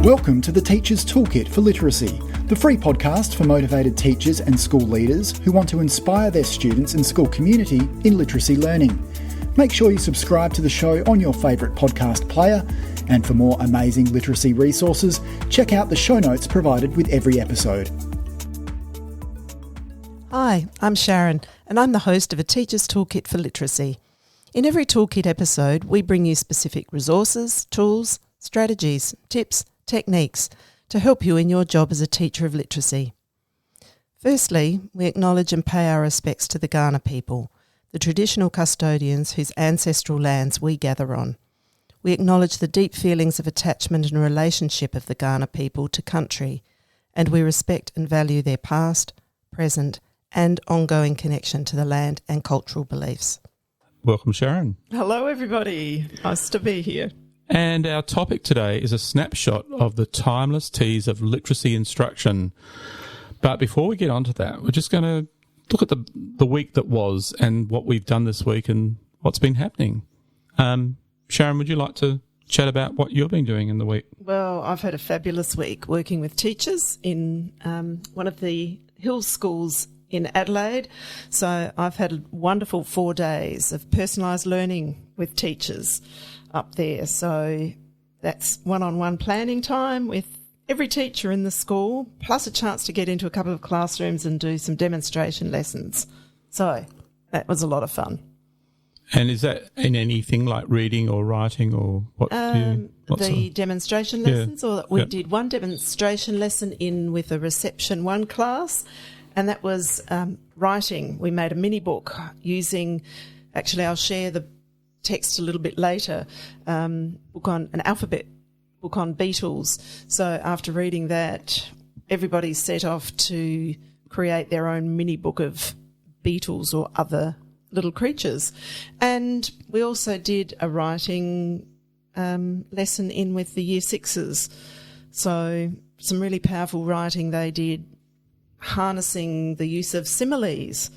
Welcome to the Teacher's Toolkit for Literacy, the free podcast for motivated teachers and school leaders who want to inspire their students and school community in literacy learning. Make sure you subscribe to the show on your favourite podcast player, and for more amazing literacy resources, check out the show notes provided with every episode. Hi, I'm Sharon, and I'm the host of a Teacher's Toolkit for Literacy. In every Toolkit episode, we bring you specific resources, tools, strategies, tips, techniques to help you in your job as a teacher of literacy. Firstly, we acknowledge and pay our respects to the Kaurna people, the traditional custodians whose ancestral lands we gather on. We acknowledge the deep feelings of attachment and relationship of the Kaurna people to country, and we respect and value their past, present, and ongoing connection to the land and cultural beliefs. Welcome, Sharon. Hello, everybody. Nice to be here. And our topic today is a snapshot of the timeless T's of literacy instruction. But before we get on to that, we're just going to look at the week that was and what we've done this week and what's been happening. Sharon, would you like to chat about what you've been doing in the week? Well, I've had a fabulous week working with teachers in one of the Hills schools in Adelaide. So I've had a wonderful 4 days of personalised learning with teachers up there. So that's one-on-one planning time with every teacher in the school, plus a chance to get into a couple of classrooms and do some demonstration lessons. So that was a lot of fun. And is that in anything like reading or writing or what? Demonstration lessons, or we did one demonstration lesson in with a reception 1 class, and that was writing. We made a mini book using, actually I'll share the text a little bit later, book on an alphabet book on beetles. So after reading that, everybody set off to create their own mini book of beetles or other little creatures. And we also did a writing lesson in with the Year 6s. So some really powerful writing they did, harnessing the use of similes.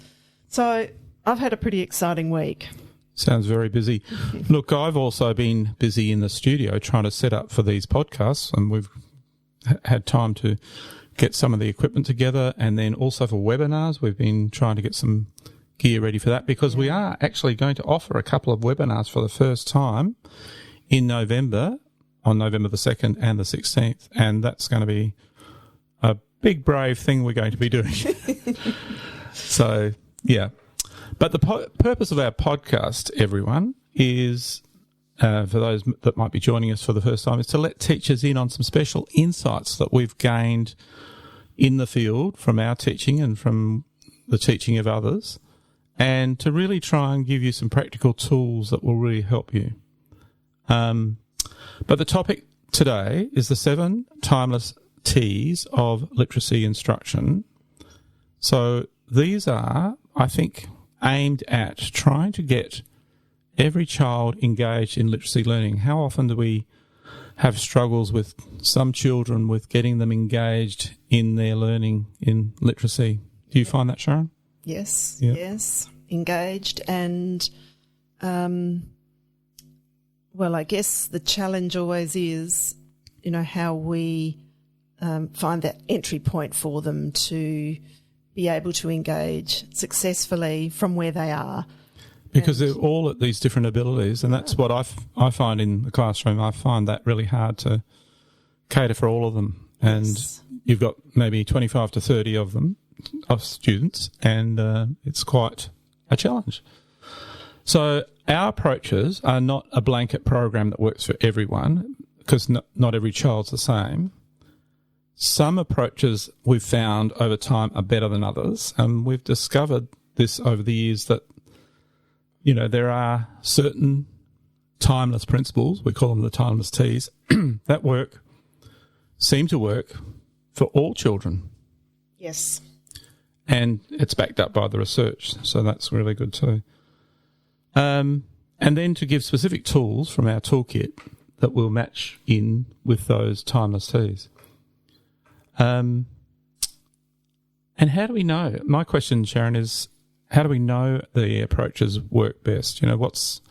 So I've had a pretty exciting week. Sounds very busy. Look, I've also been busy in the studio trying to set up for these podcasts, and we've had time to get some of the equipment together, and then also for webinars, we've been trying to get some gear ready for that, because we are actually going to offer a couple of webinars for the first time in November, on November the 2nd and the 16th, and that's going to be a big, brave thing we're going to be doing. So, yeah. But the purpose of our podcast, everyone, is, for those that might be joining us for the first time, is to let teachers in on some special insights that we've gained in the field from our teaching and from the teaching of others, and to really try and give you some practical tools that will really help you. But the topic today is the 7 timeless T's of literacy instruction. So these are, I think, aimed at trying to get every child engaged in literacy learning. How often do we have struggles with some children with getting them engaged in their learning in literacy? Do you find that, Sharon? Yes, yes, engaged. And, well, I guess the challenge always is, how we find that entry point for them to be able to engage successfully from where they are. Because they're all at these different abilities, and that's what I find in the classroom. I find that really hard to cater for all of them. And you've got maybe 25 to 30 of them, of students, and it's quite a challenge. So our approaches are not a blanket program that works for everyone, because not every child's the same. Some approaches we've found over time are better than others, and we've discovered this over the years that, there are certain timeless principles, we call them the timeless T's, that seem to work for all children. Yes. And it's backed up by the research, so that's really good too. And then to give specific tools from our toolkit that will match in with those timeless T's. And how do we know? My question, Sharon, is how do we know the approaches work best? What's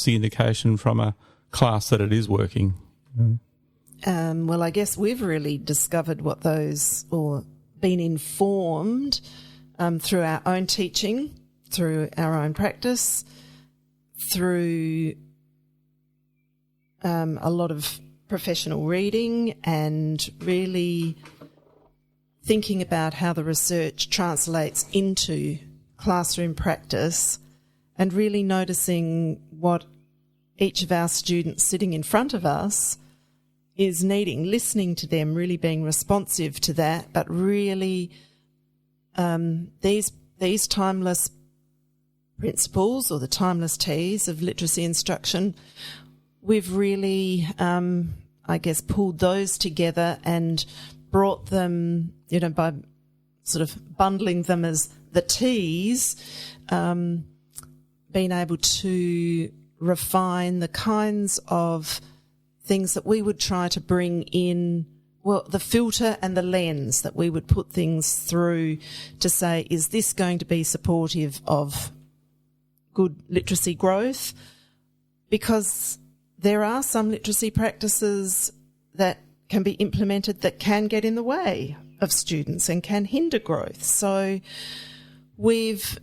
the indication from a class that it is working? I guess we've really discovered what those, or been informed through our own teaching, through our own practice, through a lot of professional reading, and really thinking about how the research translates into classroom practice, and really noticing what each of our students sitting in front of us is needing, listening to them, really being responsive to that, but really these timeless principles, or the timeless T's of literacy instruction, we've really, pulled those together and brought them, by sort of bundling them as the T's, being able to refine the kinds of things that we would try to bring in, the filter and the lens that we would put things through to say, is this going to be supportive of good literacy growth? Because there are some literacy practices that can be implemented that can get in the way of students and can hinder growth. So we've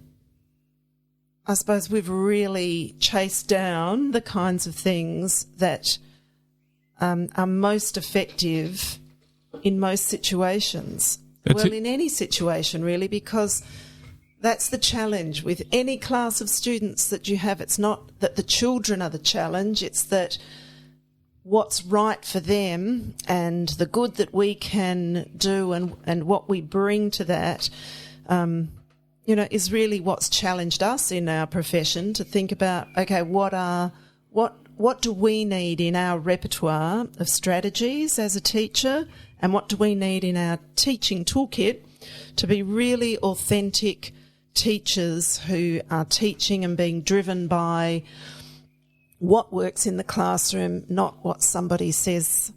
really chased down the kinds of things that are most effective in most situations. In any situation, really, because that's the challenge with any class of students that you have. It's not that the children are the challenge, it's that what's right for them and the good that we can do and what we bring to that, is really what's challenged us in our profession to think about, okay, what do we need in our repertoire of strategies as a teacher, and what do we need in our teaching toolkit to be really authentic teachers who are teaching and being driven by what works in the classroom, not what somebody says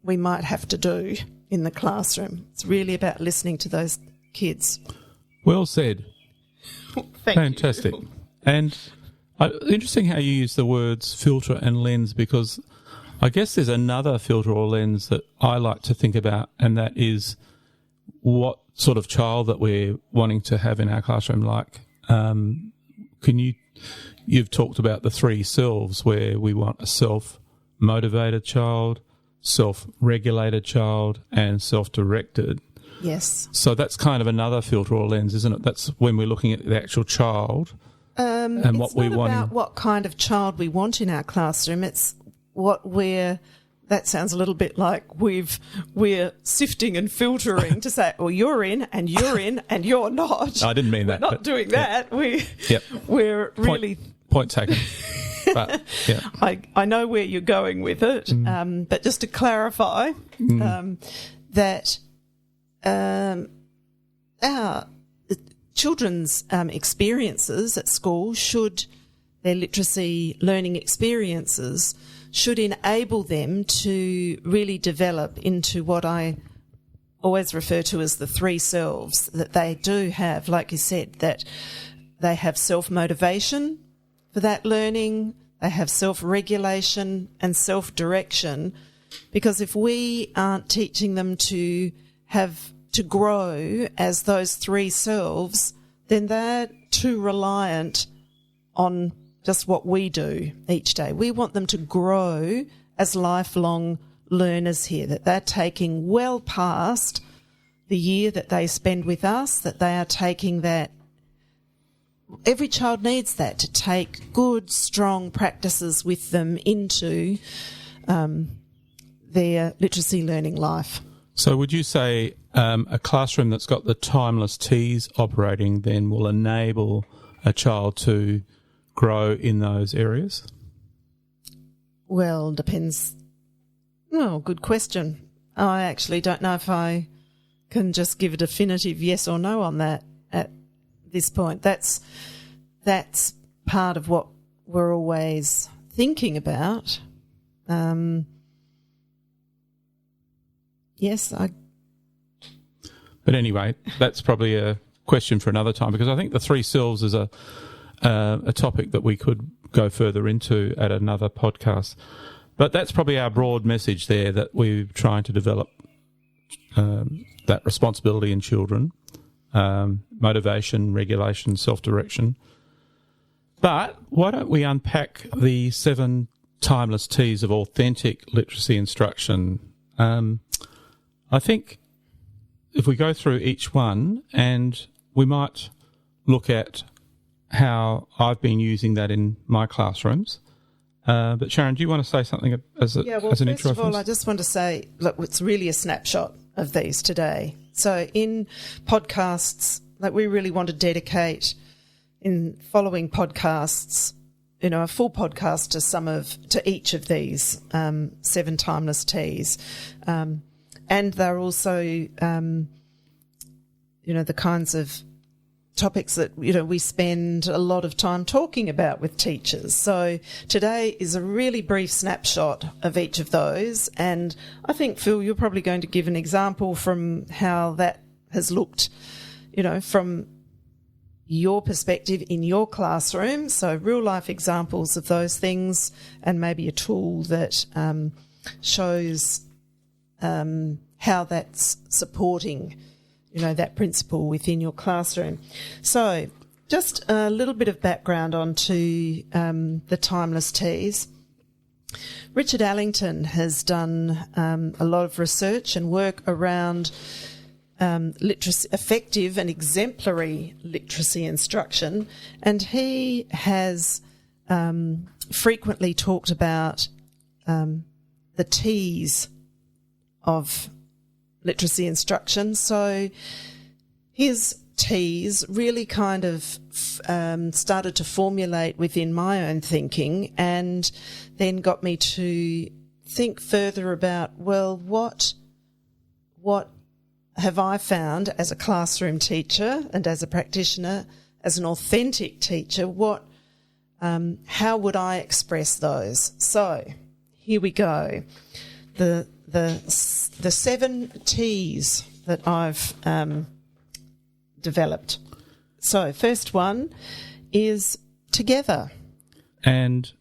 we might have to do in the classroom. It's really about listening to those kids. Well said. Fantastic. You. And interesting how you use the words filter and lens, because I guess there's another filter or lens that I like to think about, and that is what sort of child that we're wanting to have in our classroom. Like, you've talked about the three selves, where we want a self-motivated child, self-regulated child, and self-directed. Yes. So that's kind of another filter or lens, isn't it? That's when we're looking at the actual child and what we want. It's not about what kind of child we want in our classroom. It's what that sounds a little bit like we're sifting and filtering to say, well, you're in and you're not. I didn't mean that. We're not doing that. Yeah. We're really... Point taken. But, yeah. I know where you're going with it, but just to clarify that our children's experiences at school their literacy learning experiences should enable them to really develop into what I always refer to as the three selves that they do have. Like you said, that they have self-motivation for that learning, they have self-regulation and self-direction, because if we aren't teaching them to grow as those three selves, then they're too reliant on just what we do each day. We want them to grow as lifelong learners here, that they're taking well past the year that they spend with us, that they are taking that. Every child needs that, to take good, strong practices with them into their literacy learning life. So would you say a classroom that's got the timeless T's operating then will enable a child to grow in those areas? Well, depends. Oh, good question. I actually don't know if I can just give a definitive yes or no on that at this point. That's part of what we're always thinking about. Yes, But anyway, that's probably a question for another time, because I think the three selves is a topic that we could go further into at another podcast. But that's probably our broad message there, that we're trying to develop that responsibility in children, motivation, regulation, self-direction. But why don't we unpack the 7 timeless T's of authentic literacy instruction? I think if we go through each one, and we might look at how I've been using that in my classrooms. But Sharon, do you want to say something as an intro? First of all, I just want to say, look, it's really a snapshot of these today. So in podcasts, like, we really want to dedicate in following podcasts, a full podcast to each of these 7 timeless T's. And they're also, the kinds of topics that, we spend a lot of time talking about with teachers. So today is a really brief snapshot of each of those. And I think, Phil, you're probably going to give an example from how that has looked, from your perspective in your classroom. So real life examples of those things, and maybe a tool that shows how that's supporting that principle within your classroom. So just a little bit of background onto the timeless T's. Richard Allington has done a lot of research and work around literacy, effective and exemplary literacy instruction, and he has frequently talked about the T's of literacy instruction. So his T's really kind of started to formulate within my own thinking, and then got me to think further about, well, what have I found as a classroom teacher and as a practitioner, as an authentic teacher, how would I express those? So here we go. The 7 T's that I've developed. So first one is together. And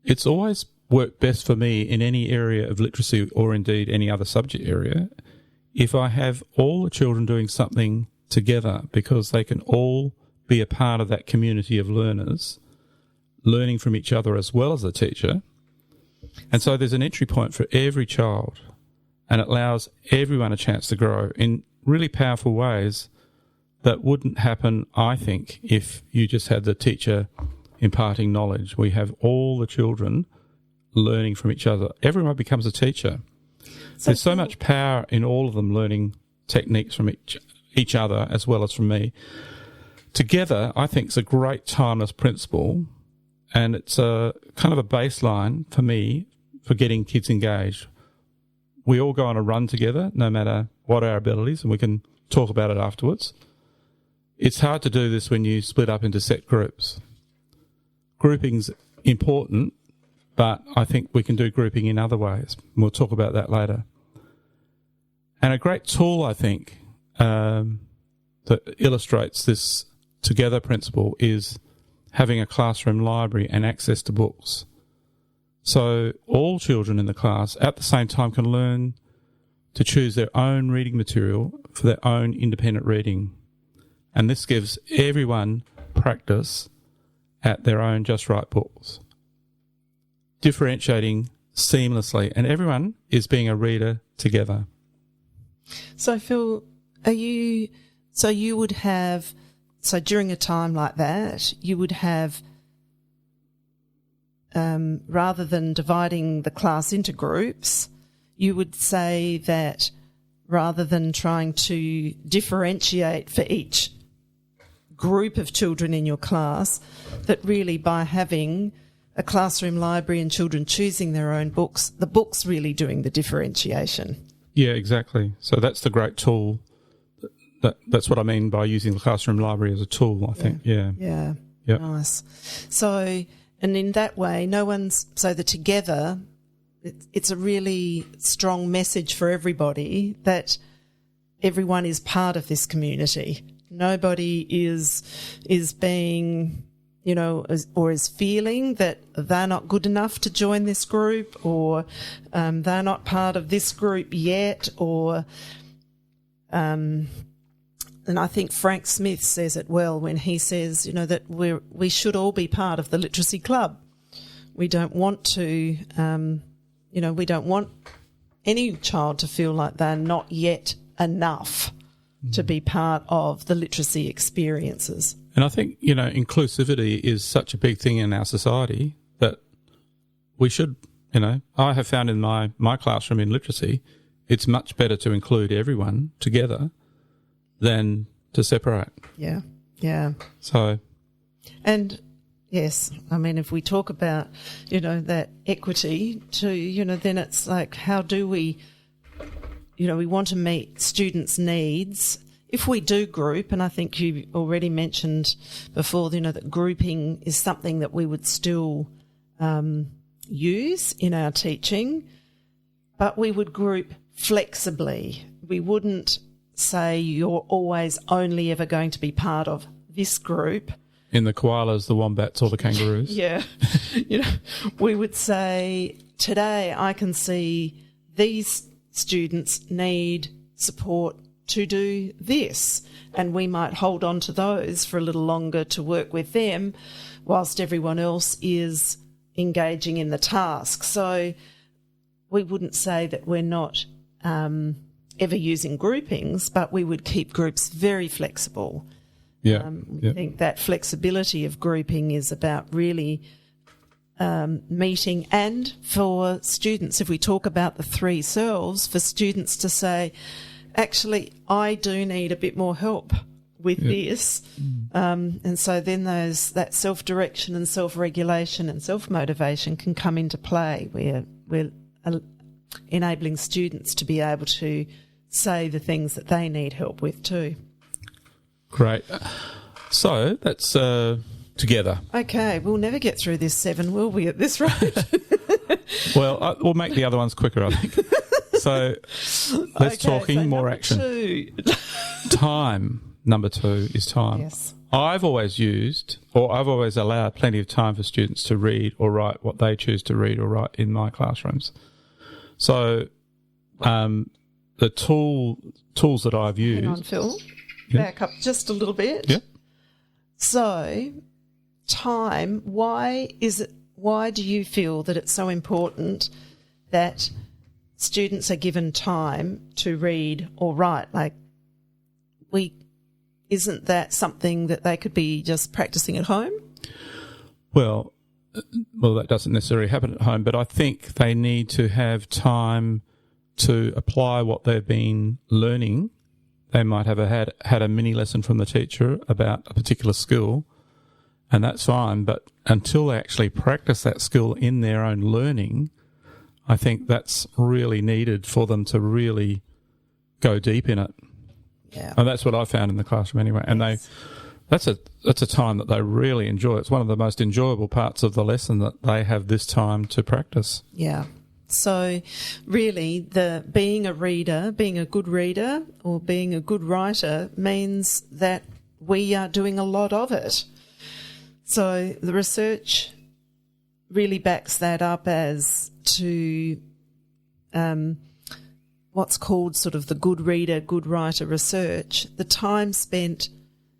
it's always worked best for me in any area of literacy, or indeed any other subject area, if I have all the children doing something together, because they can all be a part of that community of learners, learning from each other as well as the teacher. And so there's an entry point for every child, and it allows everyone a chance to grow in really powerful ways that wouldn't happen, I think, if you just had the teacher imparting knowledge. We have all the children learning from each other. Everyone becomes a teacher. There's so much power in all of them learning techniques from each other as well as from me. Together, I think, is a great timeless principle, and it's a kind of a baseline for me for getting kids engaged. We all go on a run together, no matter what our abilities, and we can talk about it afterwards. It's hard to do this when you split up into set groups. Grouping's important, but I think we can do grouping in other ways. We'll talk about that later. And a great tool, I think, that illustrates this together principle is having a classroom library and access to books. So all children in the class at the same time can learn to choose their own reading material for their own independent reading. And this gives everyone practice at their own just right books, differentiating seamlessly, and everyone is being a reader together. So Phil, you would have, during a time like that, you would have, rather than dividing the class into groups, you would say that rather than trying to differentiate for each group of children in your class, that really by having a classroom library and children choosing their own books, the book's really doing the differentiation. Yeah, exactly. So that's the great tool. That's what I mean by using the classroom library as a tool, I think. Yeah. Yep. Nice. So, and in that way, the together, it's a really strong message for everybody that everyone is part of this community. Nobody is being, or is feeling that they're not good enough to join this group, or they're not part of this group yet, or and I think Frank Smith says it well when he says, that we should all be part of the literacy club. We don't want to, we don't want any child to feel like they're not yet enough to be part of the literacy experiences. And I think, inclusivity is such a big thing in our society that we should, I have found in my classroom in literacy, it's much better to include everyone together than to separate. Yeah, yeah. So. And yes, I mean, if we talk about, that equity too, then it's like, how do we, we want to meet students' needs. If we do group, and I think you already mentioned before, that grouping is something that we would still use in our teaching, but we would group flexibly. We wouldn't say you're always only ever going to be part of this group. In the koalas, the wombats, or the kangaroos. Yeah. We would say, today I can see these students need support to do this, and we might hold on to those for a little longer to work with them whilst everyone else is engaging in the task. So we wouldn't say that we're not ever using groupings, but we would keep groups very flexible. Yeah. I think that flexibility of grouping is about really meeting, and for students, if we talk about the three selves, for students to say, actually, I do need a bit more help with this. And so then that self-direction and self-regulation and self-motivation can come into play, where we're enabling students to be able to say the things that they need help with too. Great. So that's together. Okay, we'll never get through this 7, will we, at this rate? Well, we'll make the other ones quicker, I think. So less talking, more action. 2. Time. Number 2 is time. Yes. I've always allowed plenty of time for students to read or write what they choose to read or write in my classrooms. So the tools that I've used... Hang on, Phil. Yeah. Back up just a little bit. Yeah. So, time, why do you feel that it's so important that students are given time to read or write? Isn't that something that they could be just practicing at home? Well, that doesn't necessarily happen at home, but I think they need to have time to apply what they've been learning. They might have had a mini lesson from the teacher about a particular skill, and that's fine. But until they actually practice that skill in their own learning, I think that's really needed for them to really go deep in it. Yeah. And that's what I found in the classroom anyway. And Yes. that's a time that they really enjoy. It's one of the most enjoyable parts of the lesson, that they have this time to practice. Yeah. So really, being a reader, being a good reader or being a good writer means that we are doing a lot of it. So the research really backs that up as to what's called sort of the good reader, good writer research. The time spent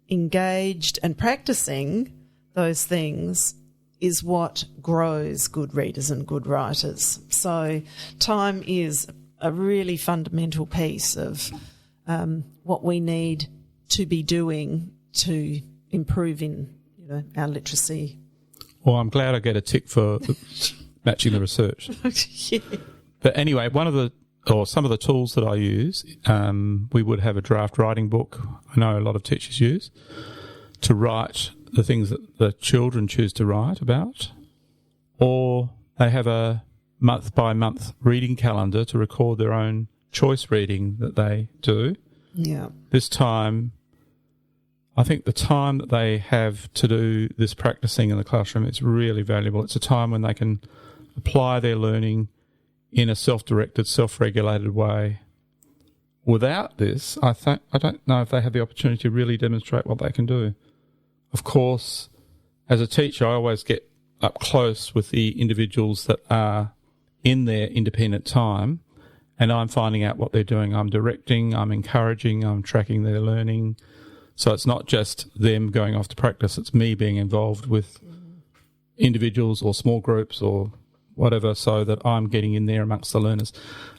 engaged and practicing those things is what grows good readers and good writers. So time is a really fundamental piece of what we need to be doing to improve in our literacy. Well, I'm glad I get a tick for matching the research. Yeah. But anyway, some of the tools that I use, we would have a draft writing book. I know a lot of teachers use to write the things that the children choose to write about, or they have a month-by-month reading calendar to record their own choice reading that they do. Yeah. This time, I think the time that they have to do this practicing in the classroom is really valuable. It's a time when they can apply their learning in a self-directed, self-regulated way. Without this, I don't know if they have the opportunity to really demonstrate what they can do. Of course, as a teacher, I always get up close with the individuals that are in their independent time, and I'm finding out what they're doing. I'm directing, I'm encouraging, I'm tracking their learning. So it's not just them going off to practice, it's me being involved with individuals or small groups or whatever, so that I'm getting in there amongst the learners.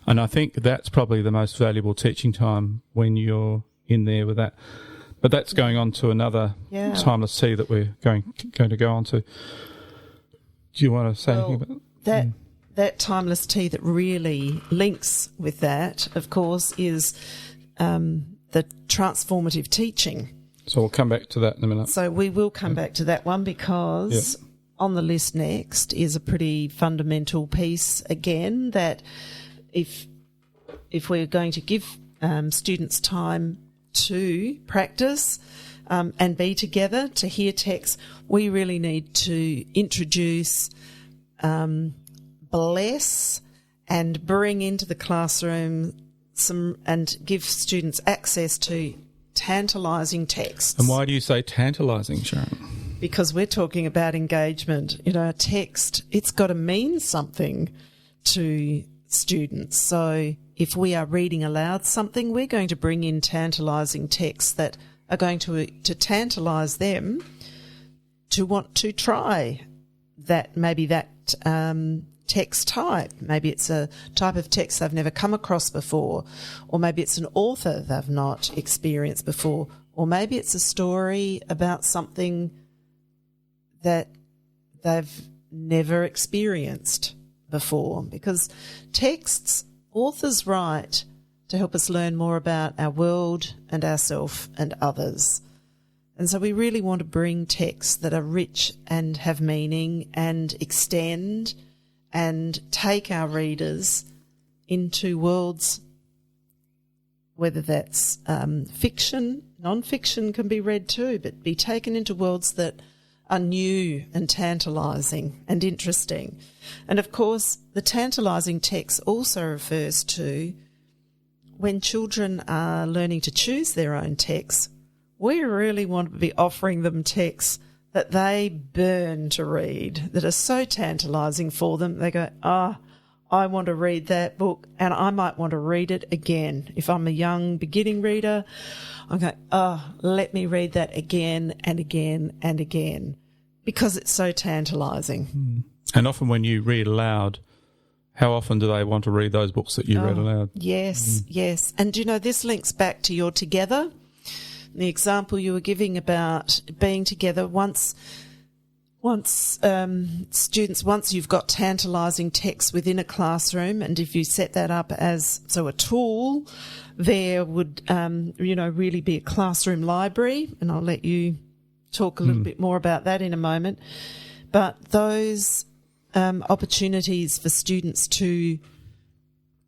And I think that's probably the most valuable teaching time, when you're in there with that. But that's going on to another timeless tea that we're going to go on to. Do you want to say anything about that? That timeless tea that really links with that, of course, is the transformative teaching. So we'll come back to that in a minute. So we will come back to that one, because on the list next is a pretty fundamental piece again, that if we're going to give students time to practice and be together to hear text, we really need to introduce, bless and bring into the classroom and give students access to tantalising texts. And why do you say tantalising, Sharon? Because we're talking about engagement. You know, a text, it's got to mean something to students. So if we are reading aloud something, we're going to bring in tantalising texts that are going to tantalise them to want to try that, maybe that text type. Maybe it's a type of text they've never come across before, or maybe it's an author they've not experienced before, or maybe it's a story about something that they've never experienced before. Because texts, authors write to help us learn more about our world and ourselves and others. And so we really want to bring texts that are rich and have meaning and extend and take our readers into worlds, whether that's fiction, non-fiction can be read too, but be taken into worlds that are new and tantalising and interesting. And of course, the tantalising text also refers to when children are learning to choose their own texts. We really want to be offering them texts that they burn to read, that are so tantalising for them. They go, I want to read that book, and I might want to read it again. If I'm a young beginning reader, I'm going, let me read that again and again and again, because it's so tantalising. And often when you read aloud, how often do they want to read those books that you read aloud? Yes, yes. And, you know, this links back to your together. The example you were giving about being together once students, once you've got tantalising text within a classroom, and if you set that up as a tool, there would really be a classroom library, and I'll let you talk a little bit more about that in a moment. But those opportunities for students to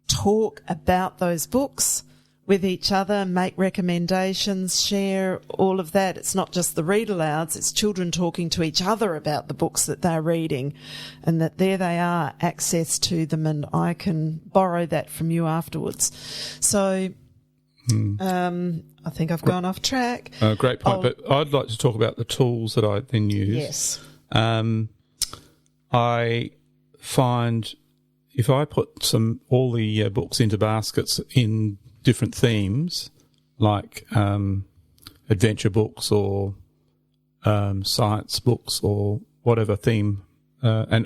talk about those books with each other, make recommendations, share all of that. It's not just the read alouds, it's children talking to each other about the books that they're reading, and that there they are, access to them, and I can borrow that from you afterwards. So I think I've gone off track. Great point, but I'd like to talk about the tools that I then use. Yes. I find if I put all the books into baskets in different themes, like adventure books or science books or whatever theme, I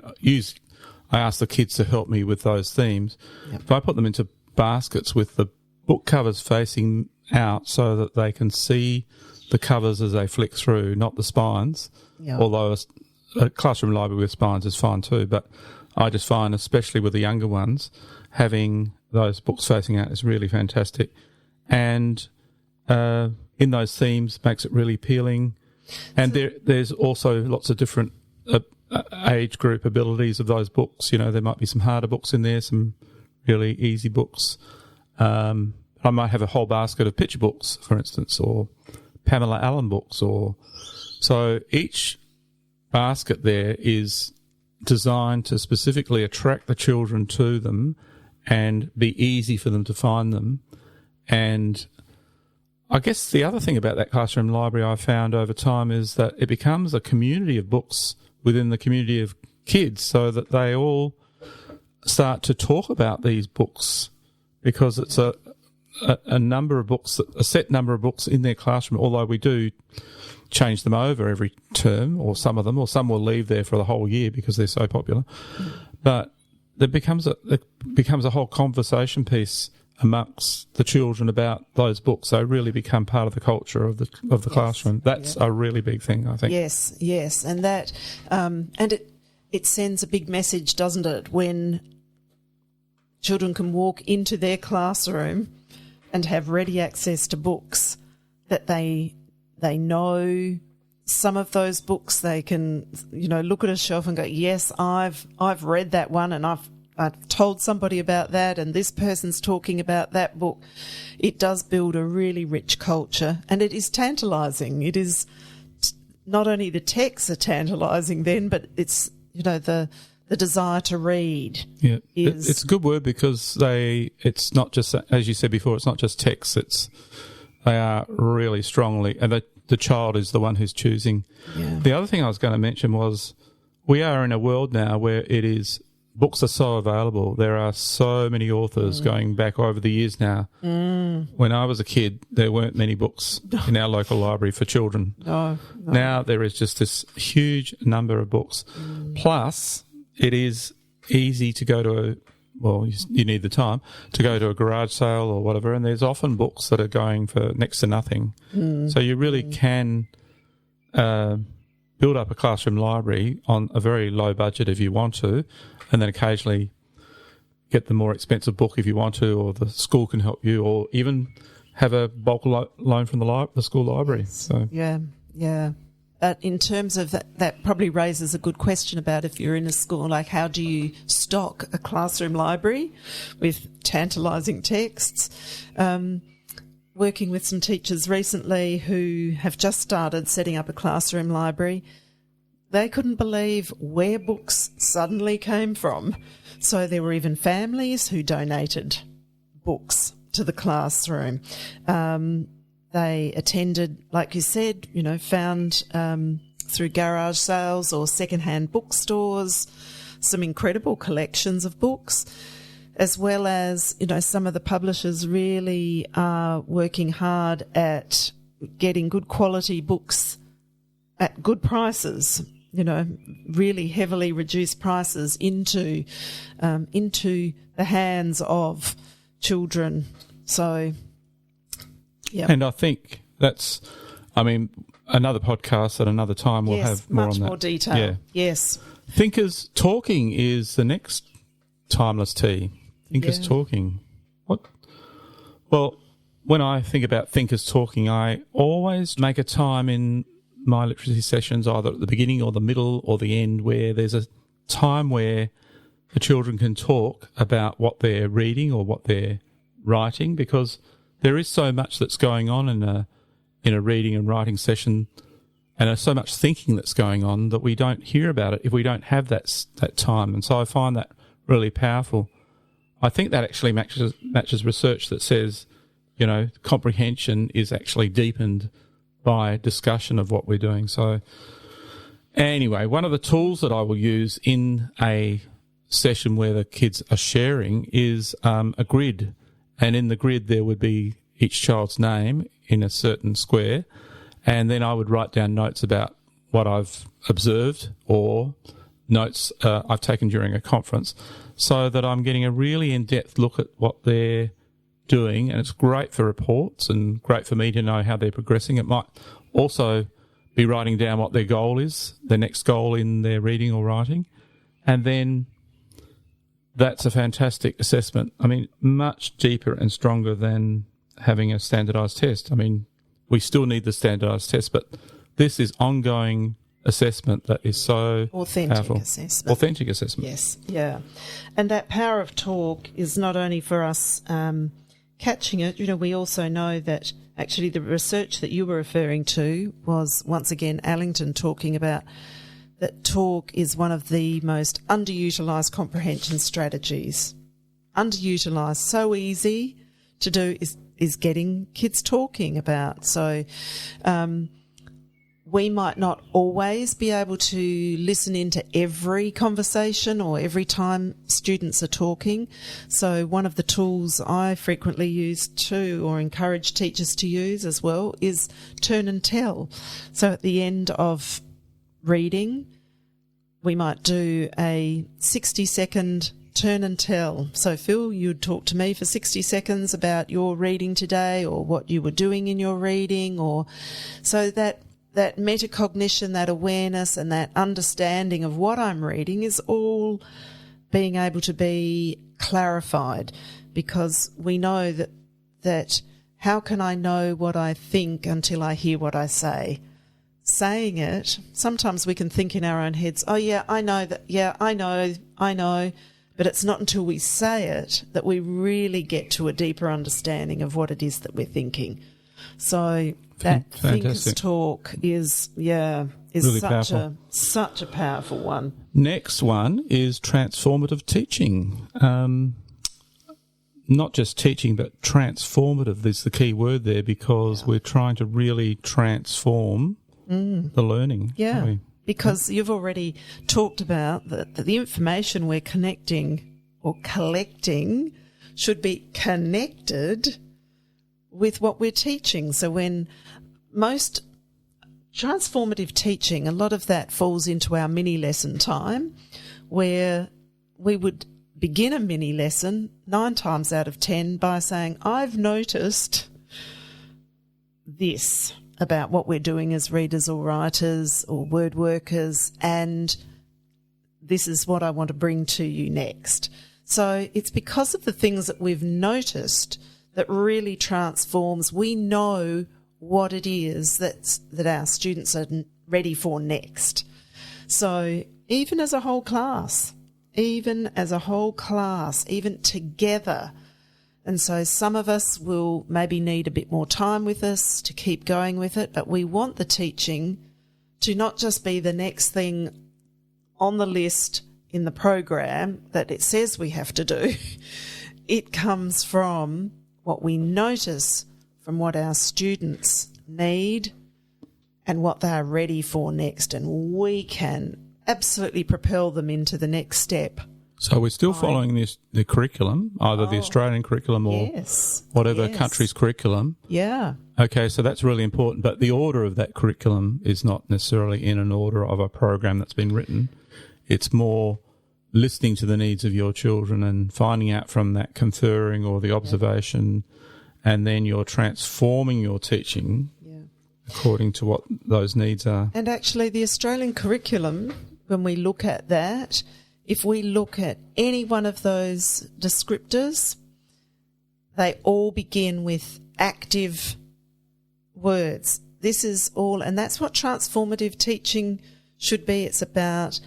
ask the kids to help me with those themes. Yep. If I put them into baskets with the book covers facing out so that they can see the covers as they flick through, not the spines, although a classroom library with spines is fine too, but I just find, especially with the younger ones, having those books facing out is really fantastic. And in those themes makes it really appealing. And there's also lots of different age group abilities of those books. You know, there might be some harder books in there, some really easy books. I might have a whole basket of picture books, for instance, or Pamela Allen books. So each basket there is designed to specifically attract the children to them and be easy for them to find them. And I guess the other thing about that classroom library I found over time is that it becomes a community of books within the community of kids, so that they all start to talk about these books, because it's a number of books, a set number of books in their classroom, although we do change them over every term, or some of them, or some will leave there for the whole year because they're so popular. But it becomes a whole conversation piece amongst the children about those books. They really become part of the culture of the classroom. That's a really big thing, I think. Yes, and that and it sends a big message, doesn't it, when children can walk into their classroom and have ready access to books, that they know some of those books. They can, look at a shelf and go, yes, I've read that one, and I've told somebody about that, and this person's talking about that book. It does build a really rich culture, and it is tantalising. It is not only the texts are tantalising then, but it's, the desire to read. Yeah, it's a good word, because it's not just, as you said before, it's not just text. They are really strongly, and the child is the one who's choosing. Yeah. The other thing I was going to mention was, we are in a world now where books are so available. There are so many authors going back over the years now. When I was a kid, there weren't many books in our local library for children. No. Now there is just this huge number of books. Plus, it is easy to go to you need the time to go to a garage sale or whatever, and there's often books that are going for next to nothing. So you really can build up a classroom library on a very low budget if you want to, and then occasionally get the more expensive book if you want to, or the school can help you, or even have a bulk loan from the school library. So yeah. But in terms of that probably raises a good question about, if you're in a school, like, how do you stock a classroom library with tantalising texts? Working with some teachers recently who have just started setting up a classroom library, they couldn't believe where books suddenly came from. So there were even families who donated books to the classroom. They attended, like you said, found through garage sales or second-hand bookstores some incredible collections of books, as well as, some of the publishers really are working hard at getting good quality books at good prices, really heavily reduced prices into the hands of children. So, yeah. And I think that's, another podcast at another time we'll have more on that. Much more detail. Yeah. Yes. Thinkers Talking is the next Timeless Tea. Thinkers Talking. What? Well, when I think about Thinkers Talking, I always make a time in my literacy sessions, either at the beginning or the middle or the end, where there's a time where the children can talk about what they're reading or what they're writing, because there is so much that's going on in a reading and writing session, and there's so much thinking that's going on that we don't hear about it if we don't have that time. And so I find that really powerful. I think that actually matches research that says, comprehension is actually deepened by discussion of what we're doing. So anyway, one of the tools that I will use in a session where the kids are sharing is a grid. And in the grid there would be each child's name in a certain square, and then I would write down notes about what I've observed or notes I've taken during a conference, so that I'm getting a really in-depth look at what they're doing. And it's great for reports and great for me to know how they're progressing. It might also be writing down what their goal is, their next goal in their reading or writing, and then that's a fantastic assessment. Much deeper and stronger than having a standardised test. We still need the standardised test, but this is ongoing assessment that is so powerful. Authentic assessment. Yes, yeah. And that power of talk is not only for us catching it. We also know that actually the research that you were referring to was, once again, Allington talking about that talk is one of the most underutilised comprehension strategies. Underutilised, so easy to do. is getting kids talking about. So we might not always be able to listen into every conversation or every time students are talking. So one of the tools I frequently use too, or encourage teachers to use as well, is turn and tell. So at the end of reading, we might do a 60-second turn and tell. So Phil, you'd talk to me for 60 seconds about your reading today or what you were doing in your reading, or so that metacognition, that awareness and that understanding of what I'm reading is all being able to be clarified, because we know that how can I know what I think until I hear what I say? Saying it, sometimes we can think in our own heads, oh yeah, I know that, yeah, I know, but it's not until we say it that we really get to a deeper understanding of what it is that we're thinking. So that Thinkers Talk is really such a powerful one. Next one is transformative teaching. Not just teaching, but transformative is the key word there, because we're trying to really transform the learning. Yeah, because you've already talked about that the information we're connecting or collecting should be connected with what we're teaching. So when most transformative teaching, a lot of that falls into our mini lesson time, where we would begin a mini lesson 9 times out of 10 by saying, I've noticed this about what we're doing as readers or writers or word workers, and this is what I want to bring to you next. So it's because of the things that we've noticed that really transforms. We know what it is that our students are ready for next. So even as a whole class, even together. And so some of us will maybe need a bit more time with us to keep going with it, but we want the teaching to not just be the next thing on the list in the program that it says we have to do. It comes from what we notice from what our students need and what they are ready for next, and we can absolutely propel them into the next step. So we're still following the curriculum, either the Australian curriculum or whatever country's curriculum. Yeah. Okay, so that's really important. But the order of that curriculum is not necessarily in an order of a program that's been written. It's more listening to the needs of your children and finding out from that conferring or the observation, and then you're transforming your teaching according to what those needs are. And actually the Australian curriculum, when we look at that, if we look at any one of those descriptors, they all begin with active words. This is all, and that's what transformative teaching should be. It's about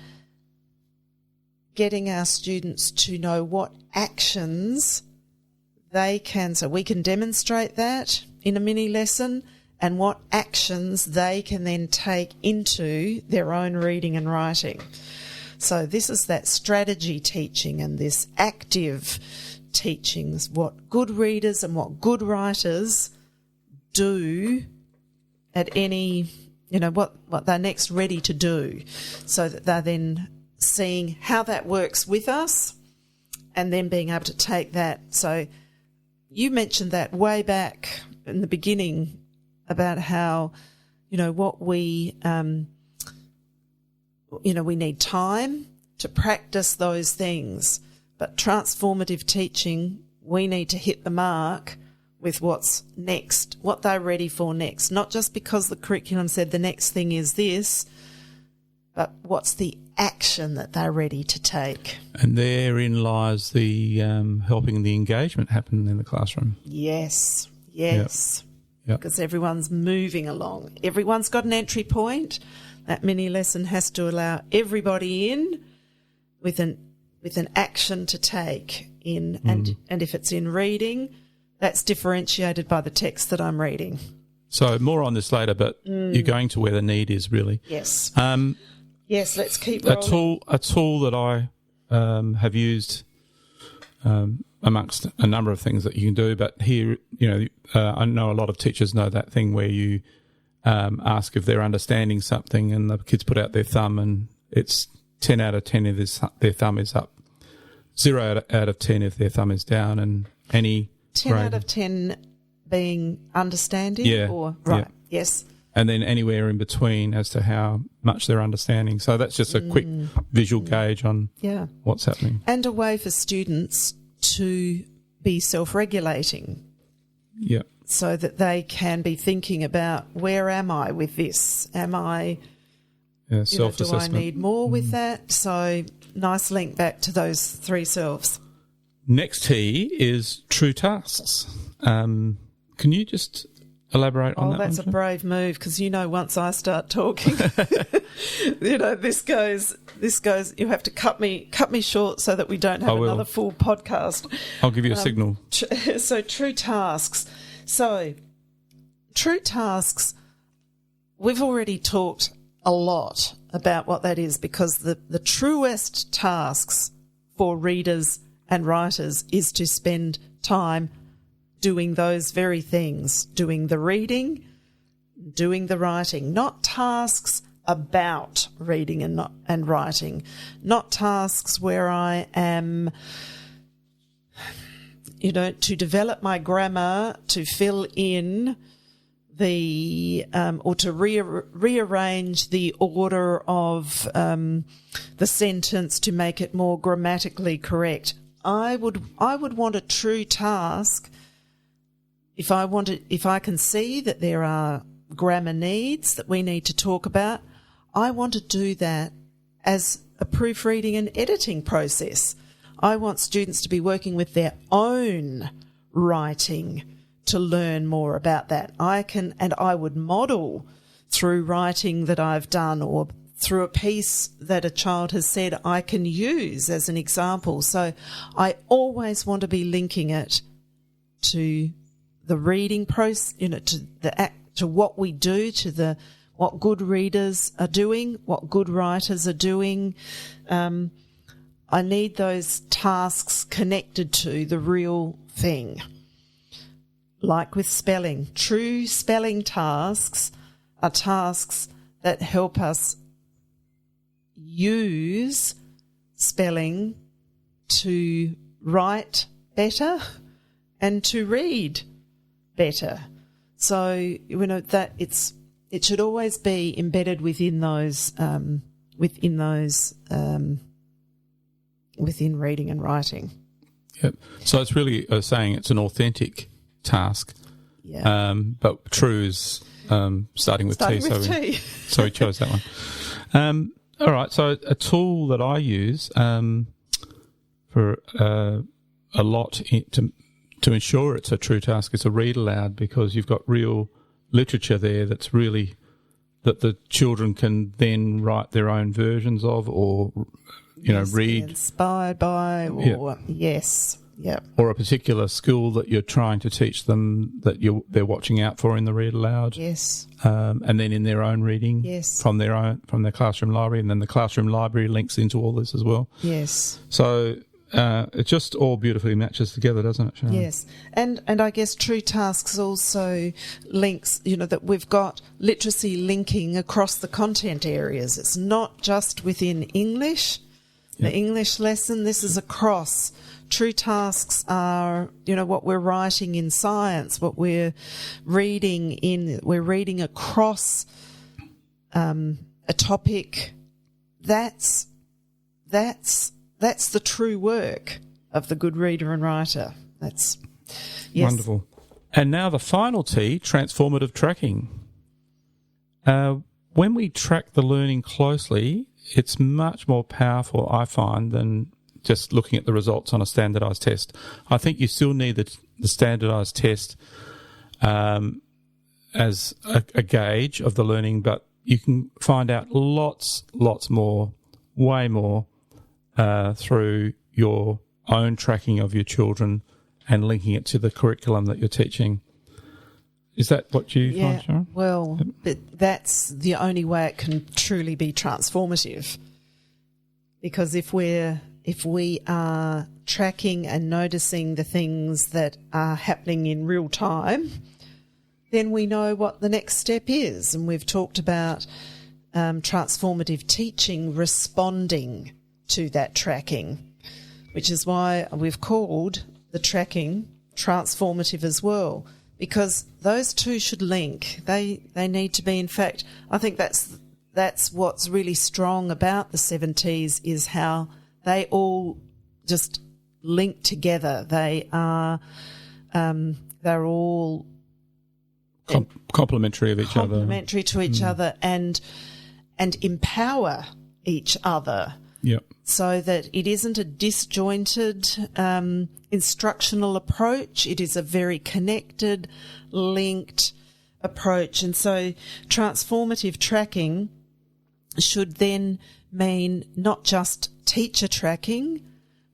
getting our students to know what actions they can, so we can demonstrate that in a mini lesson, and what actions they can then take into their own reading and writing. So this is that strategy teaching and this active teachings, what good readers and what good writers do at any, what they're next ready to do, so that they're then seeing how that works with us and then being able to take that. So you mentioned that way back in the beginning about how, what we we need time to practice those things, but transformative teaching, we need to hit the mark with what's next, what they're ready for next, not just because the curriculum said the next thing is this, but what's the action that they're ready to take. And therein lies the helping the engagement happen in the classroom. Yes. Yep. Because everyone's moving along. Everyone's got an entry point. That mini lesson has to allow everybody in with an action to take in. And if it's in reading, that's differentiated by the text that I'm reading. So more on this later, but you're going to where the need is really. Yes. Yes, let's keep rolling. A tool that I have used amongst a number of things that you can do. But here, I know a lot of teachers know that thing where you ask if they're understanding something, and the kids put out their thumb, and it's 10 out of 10 if their thumb is up, 0 out of 10 if their thumb is down, and any 10 out of 10 being understanding? Yeah. Right, yes. And then anywhere in between as to how much they're understanding. So that's just a quick visual gauge on what's happening. And a way for students to be self-regulating. Yeah. So that they can be thinking about, where am I with this? Am I, self-assessment. do I need more with that? So nice link back to those 3 selves. Next T is true tasks. Can you just elaborate on that? Oh, that's a brave move, because once I start talking, this goes. You have to cut me short so that we don't have another full podcast. I'll give you a signal. So true tasks. So true tasks, we've already talked a lot about what that is, because the truest tasks for readers and writers is to spend time doing those very things, doing the reading, doing the writing, not tasks about reading and writing, not tasks where I am, to develop my grammar, to fill in the or to rearrange the order of the sentence to make it more grammatically correct. I would want a true task if I can see that there are grammar needs that we need to talk about. I want to do that as a proofreading and editing process. I want students to be working with their own writing to learn more about that. I would model through writing that I've done, or through a piece that a child has said I can use as an example. So I always want to be linking it to the reading process, to what we do, to what good readers are doing, what good writers are doing. I need those tasks connected to the real thing. Like with spelling, true spelling tasks are tasks that help us use spelling to write better and to read better. So that it should always be embedded within within reading and writing. Yep. So it's really saying it's an authentic task. Yeah. But true is starting with T. So we chose that one. All right. So a tool that I use for a lot to ensure it's a true task is a read aloud, because you've got real literature there that the children can then write their own versions of, or read, inspired by, or yes, yeah, or a particular school that you're trying to teach them that they're watching out for in the read aloud. Yes, and then in their own reading, yes, from their classroom library, and then the classroom library links into all this as well. Yes. So it just all beautifully matches together, doesn't it, Sharon? Yes, and I guess true tasks also links, that we've got literacy linking across the content areas. It's not just within English. The English lesson, this is across. True tasks are, what we're writing in science, what we're reading we're reading across a topic. That's the true work of the good reader and writer. That's wonderful. And now the final T, transformative tracking. When we track the learning closely, it's much more powerful, I find, than just looking at the results on a standardised test. I think you still need the standardised test as a gauge of the learning, but you can find out lots more, way more, through your own tracking of your children and linking it to the curriculum that you're teaching. Is that what you find, Sharon? Well, that's the only way it can truly be transformative. Because if we're if we are tracking and noticing the things that are happening in real time, then we know what the next step is. And we've talked about transformative teaching responding to that tracking, which is why we've called the tracking transformative as well, because those two should link. They need to be. In fact, I think that's what's really strong about the 7 Ts, is how they all just link together. They are they're all complementary of each other. Complementary to each other, and empower each other. Yep. So that it isn't a disjointed instructional approach. It is a very connected, linked approach. And so transformative tracking should then mean not just teacher tracking,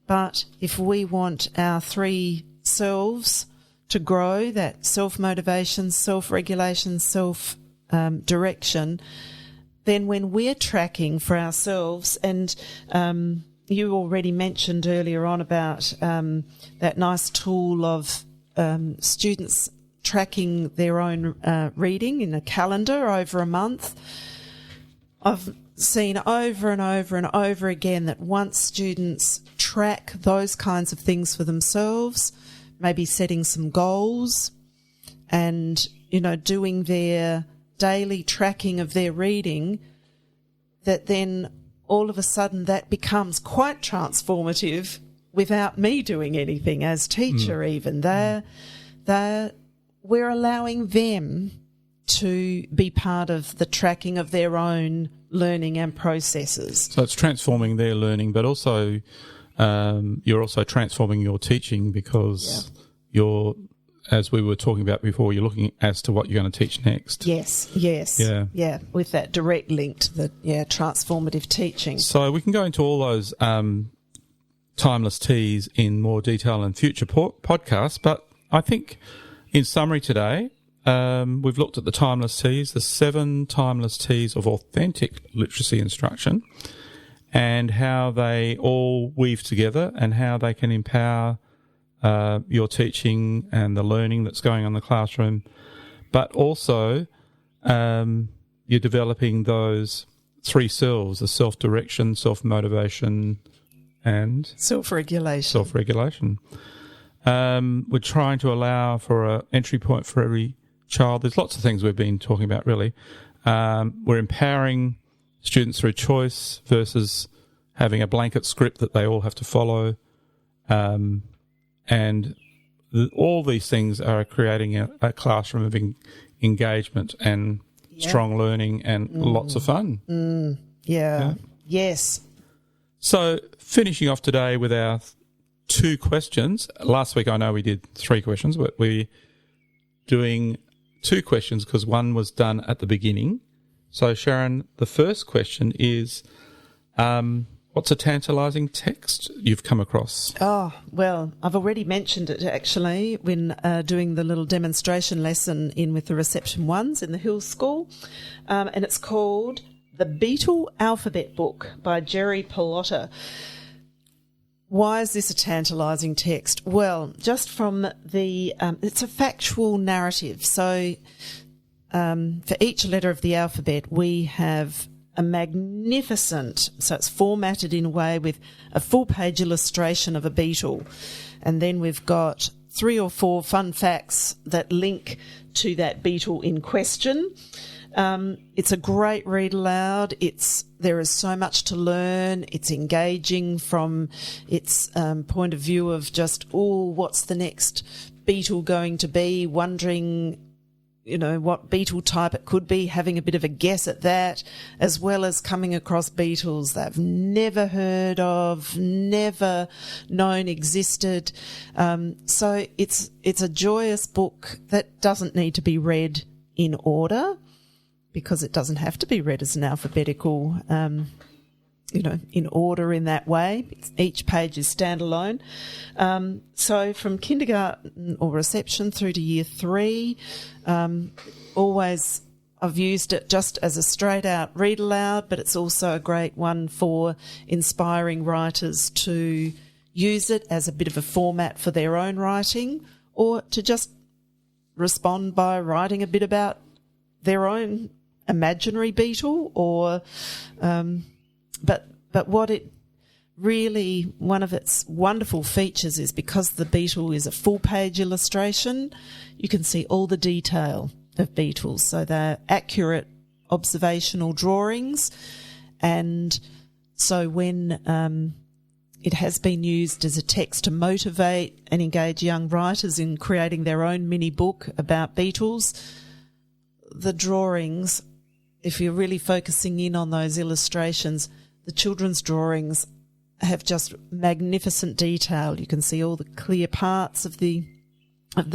but if we want our 3 selves to grow, that self-motivation, self-regulation, self-direction, then when we're tracking for ourselves, and you already mentioned earlier on about that nice tool of students tracking their own reading in a calendar over a month. I've seen over and over and over again that once students track those kinds of things for themselves, maybe setting some goals and, doing their daily tracking of their reading, that then all of a sudden that becomes quite transformative without me doing anything as teacher even. We're allowing them to be part of the tracking of their own learning and processes. So it's transforming their learning, but also you're also transforming your teaching, because you're, as we were talking about before, you're looking as to what you're going to teach next. Yes. Yeah, with that direct link to the transformative teaching. So we can go into all those timeless T's in more detail in future podcasts, but I think in summary today, we've looked at the timeless T's, the 7 timeless T's of authentic literacy instruction, and how they all weave together and how they can empower your teaching and the learning that's going on in the classroom. But also you're developing those 3 selves, the self-direction, self-motivation and self-regulation. We're trying to allow for an entry point for every child. There's lots of things we've been talking about, really. We're empowering students through choice versus having a blanket script that they all have to follow. And all these things are creating a classroom of engagement and strong learning and lots of fun. Yeah. Yes. So finishing off today with our 2 questions. Last week I know we did 3 questions, but we're doing 2 questions because one was done at the beginning. So Sharon, the first question is, what's a tantalising text you've come across? Oh, well, I've already mentioned it actually when doing the little demonstration lesson in with the reception ones in the Hills School. And it's called The Beetle Alphabet Book by Jerry Pilotta. Why is this a tantalising text? Well, just from the it's a factual narrative. So for each letter of the alphabet, we have a magnificent, so it's formatted in a way with a full-page illustration of a beetle. And then we've got 3 or 4 fun facts that link to that beetle in question. It's a great read aloud. There is so much to learn. It's engaging from its point of view of just, what's the next beetle going to be, wondering, what beetle type it could be, having a bit of a guess at that, as well as coming across beetles they've never heard of, never known existed. So it's a joyous book that doesn't need to be read in order, because it doesn't have to be read as an alphabetical, in order in that way. Each page is standalone. So from kindergarten or reception through to year 3, always I've used it just as a straight out read aloud, but it's also a great one for inspiring writers to use it as a bit of a format for their own writing, or to just respond by writing a bit about their own imaginary beetle, or but what it really, one of its wonderful features is because the beetle is a full page illustration, you can see all the detail of beetles. So they're accurate observational drawings, and so when it has been used as a text to motivate and engage young writers in creating their own mini book about beetles, the drawings, if you're really focusing in on those illustrations, the children's drawings have just magnificent detail. You can see all the clear parts of the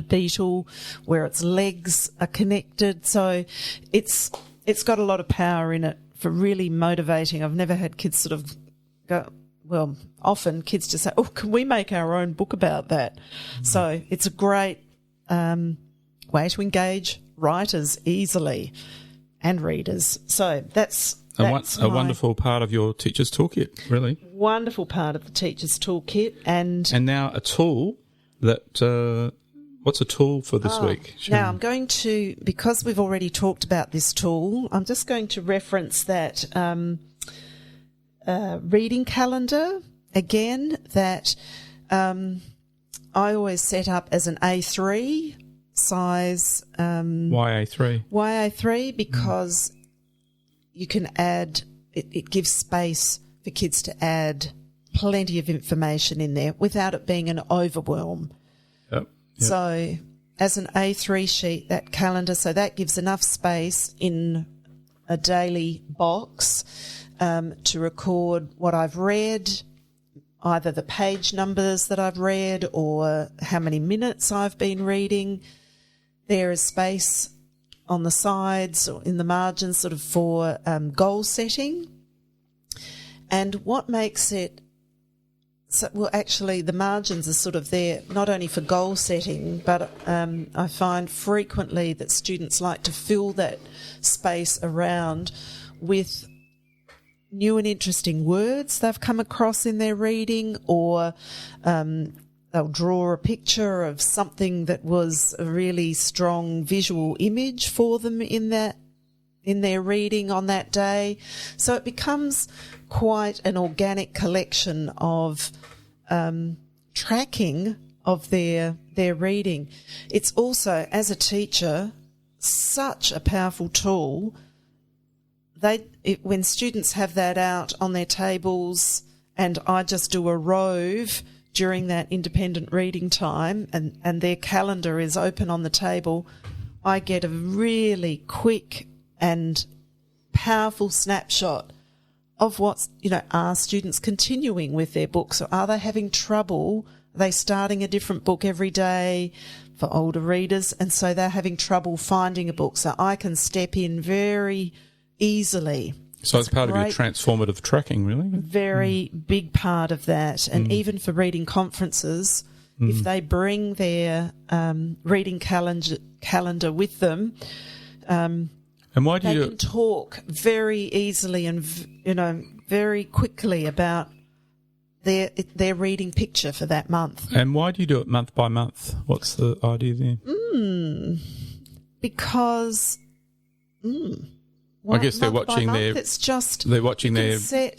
beetle, where its legs are connected. So it's got a lot of power in it for really motivating. I've never had kids sort of go, well, often kids just say, oh, can we make our own book about that? Mm-hmm. So it's a great way to engage writers easily and readers. So that's a wonderful part of your teacher's toolkit, really. Wonderful part of the teacher's toolkit. And now a tool that... what's a tool for this week, Sharon? Now I'm going to, because we've already talked about this tool, I'm just going to reference that reading calendar again that I always set up as an A3 size. Why A3? Why A3? Because you can add, it gives space for kids to add plenty of information in there without it being an overwhelm. Yep. So as an A3 sheet, that calendar, so that gives enough space in a daily box to record what I've read, either the page numbers that I've read or how many minutes I've been reading. There is space on the sides or in the margins sort of for goal setting. And what makes it so, well, actually, the margins are sort of there not only for goal setting, but I find frequently that students like to fill that space around with new and interesting words they've come across in their reading, or they'll draw a picture of something that was a really strong visual image for them in their reading on that day. So it becomes quite an organic collection of tracking of their reading. It's also, as a teacher, such a powerful tool. When students have that out on their tables, and I just do a rove during that independent reading time, and their calendar is open on the table, I get a really quick and powerful snapshot of what's, are students continuing with their books, or are they having trouble? Are they starting a different book every day for older readers? And so they're having trouble finding a book. So I can step in very easily. So it's part of your transformative tracking, really? Very big part of that. And even for reading conferences, if they bring their reading calendar with them, and why do they can talk very easily and very quickly about their reading picture for that month. And why do you do it month by month? What's the idea there? Because I guess they're watching their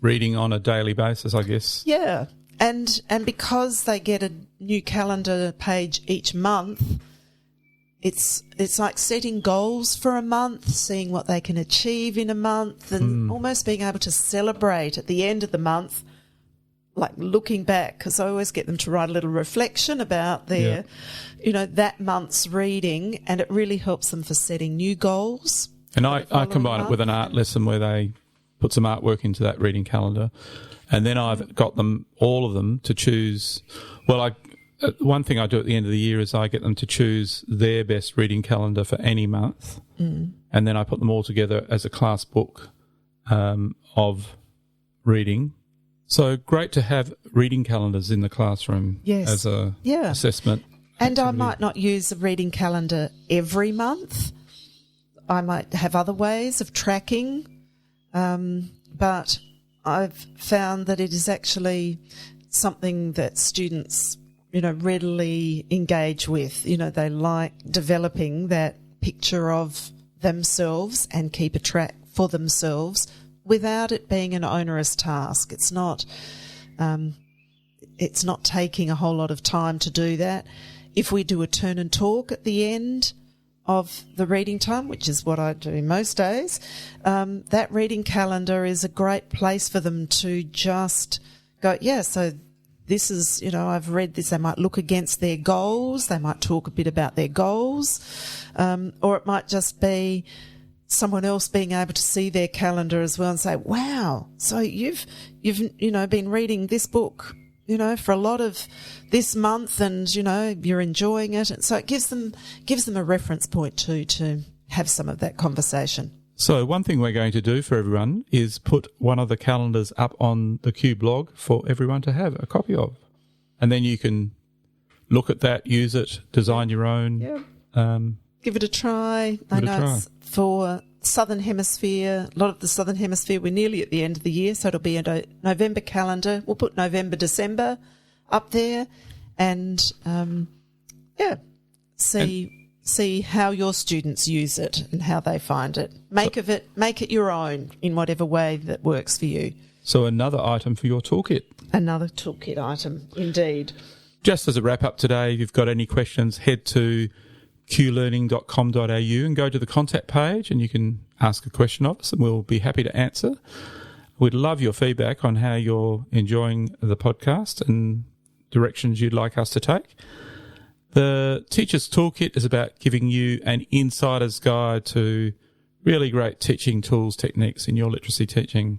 reading on a daily basis, I guess. Yeah, and because they get a new calendar page each month. It's like setting goals for a month, seeing what they can achieve in a month, and almost being able to celebrate at the end of the month, like looking back, because I always get them to write a little reflection about their, that month's reading, and it really helps them for setting new goals. And I combine it with an art lesson where they put some artwork into that reading calendar, and then I've got all of them to choose. Well, one thing I do at the end of the year is I get them to choose their best reading calendar for any month, and then I put them all together as a class book of reading. So great to have reading calendars in the classroom as a assessment. And activity. I might not use a reading calendar every month. I might have other ways of tracking, but I've found that it is actually something that students, readily engage with. They like developing that picture of themselves and keep a track for themselves without it being an onerous task. It's not taking a whole lot of time to do that. If we do a turn and talk at the end of the reading time, which is what I do most days, that reading calendar is a great place for them to just go, so this is, I've read this. They might look against their goals. They might talk a bit about their goals. Or it might just be someone else being able to see their calendar as well and say, wow, so you've been reading this book, for a lot of this month and, you're enjoying it. And so it gives them a reference point too, to have some of that conversation. So one thing we're going to do for everyone is put one of the calendars up on the Q blog for everyone to have a copy of. And then you can look at that, use it, design your own. Yeah. Give it a try. I know it's for Southern Hemisphere. A lot of the Southern Hemisphere, we're nearly at the end of the year, so it'll be a November calendar. We'll put November, December up there and, see how your students use it and how they find it. Make it your own in whatever way that works for you. So another item for your toolkit. Another toolkit item, indeed. Just as a wrap up today, if you've got any questions, head to qlearning.com.au and go to the contact page and you can ask a question of us and we'll be happy to answer. We'd love your feedback on how you're enjoying the podcast and directions you'd like us to take. The Teacher's Toolkit is about giving you an insider's guide to really great teaching tools, techniques in your literacy teaching.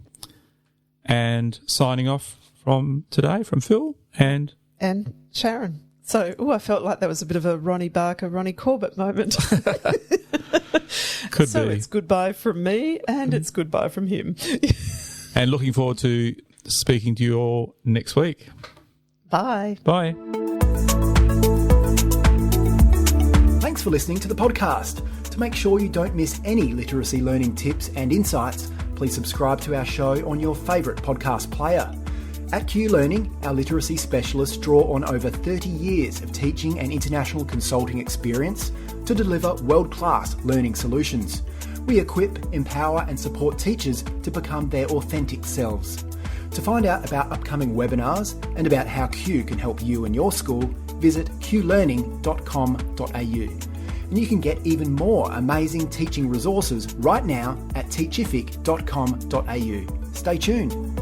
And signing off from today from Phil and Sharon. So, I felt like that was a bit of a Ronnie Barker, Ronnie Corbett moment. Could so be. It's goodbye from me and it's goodbye from him. And looking forward to speaking to you all next week. Bye. Bye. Thanks for listening to the podcast. To make sure you don't miss any literacy learning tips and insights, please subscribe to our show on your favourite podcast player. At Q Learning, our literacy specialists draw on over 30 years of teaching and international consulting experience to deliver world-class learning solutions. We equip, empower and support teachers to become their authentic selves. To find out about upcoming webinars and about how Q can help you and your school, visit qlearning.com.au. And you can get even more amazing teaching resources right now at teachific.com.au. Stay tuned.